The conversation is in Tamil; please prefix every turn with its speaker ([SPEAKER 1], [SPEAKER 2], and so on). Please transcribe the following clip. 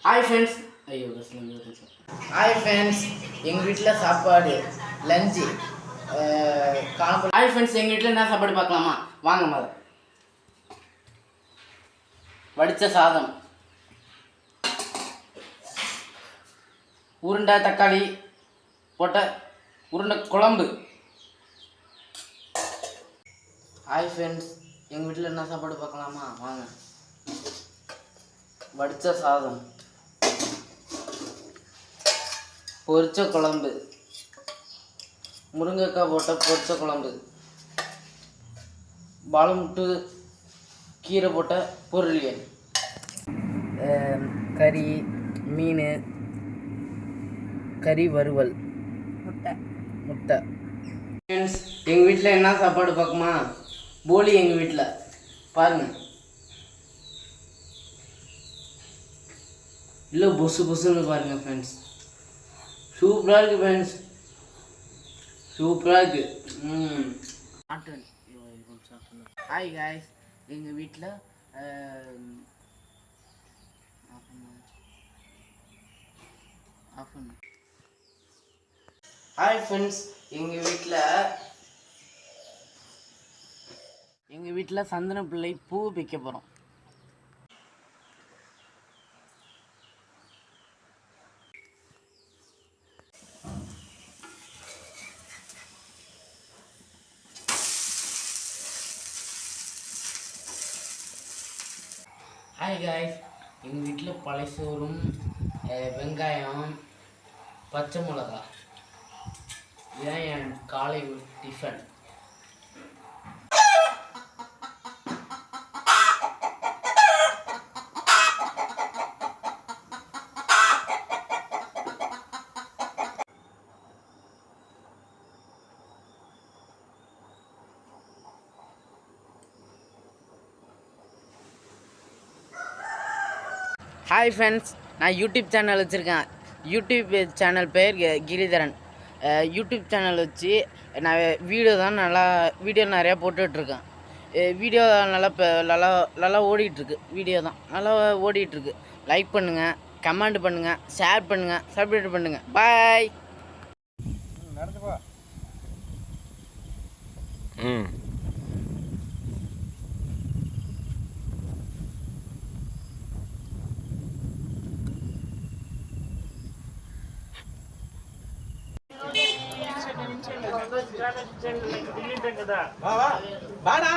[SPEAKER 1] Hi friends. ஐயோ ஹாய் ஃப்ரெண்ட்ஸ், எங்கள் வீட்டில் சாப்பாடு லஞ்சு காலம்பு. ஹாய் ஃப்ரெண்ட்ஸ், எங்கள் வீட்டில் என்ன சாப்பாடு பார்க்கலாமா? வாங்க மாதிரி வடித்த சாதம், உருண்டை தக்காளி போட்ட உருண்டை குழம்பு. ஹாய் ஃப்ரெண்ட்ஸ், எங்கள் வீட்டில் என்ன சாப்பாடு பார்க்கலாமா? வாங்க. வடித்த சாதம், பொரிச்ச குழம்பு, முருங்கைக்காய் போட்ட பொரிச்ச குழம்பு, பாலமுட்டு கீரை போட்ட பொரியல், கறி, மீன், கறி வறுவல், முட்டை. ஃப்ரெண்ட்ஸ், எங்கள் வீட்டில் என்ன சாப்பாடு பார்க்குமா? போலி. எங்கள் வீட்டில் பாருங்கள், இல்லை பொசு பொசுன்னு பாருங்கள் ஃப்ரெண்ட்ஸ். சூப்பராக இருக்குது ஃப்ரெண்ட்ஸ், சூப்பராக இருக்குது. ஹாய் காய்ஸ், எங்கள் வீட்டில் ஹாய் ஃப்ரெண்ட்ஸ், எங்கள் வீட்டில் சந்தன பிள்ளை பூ வைக்க போகிறோம். ஹாய் காய்ஸ், எங்கள் வீட்டில் பழைசோறும் வெங்காயம், பச்சை மிளகா, இதுதான் என் காலை டிஃபன். ஹாய் ஃப்ரெண்ட்ஸ், நான் யூடியூப் சேனல் வச்சுருக்கேன். யூடியூப் சேனல் பேர் கிரிதரன். யூடியூப் சேனல் வச்சு நான் வீடியோ நிறையா போட்டுட்ருக்கேன். வீடியோ நல்லா ஓடிட்டுருக்கு. வீடியோ தான் நல்லா ஓடிட்டுருக்கு. லைக் பண்ணுங்கள், கமெண்ட் பண்ணுங்கள், ஷேர் பண்ணுங்கள், சப்ஸ்கிரைப் பண்ணுங்கள். பாய்.
[SPEAKER 2] வாடா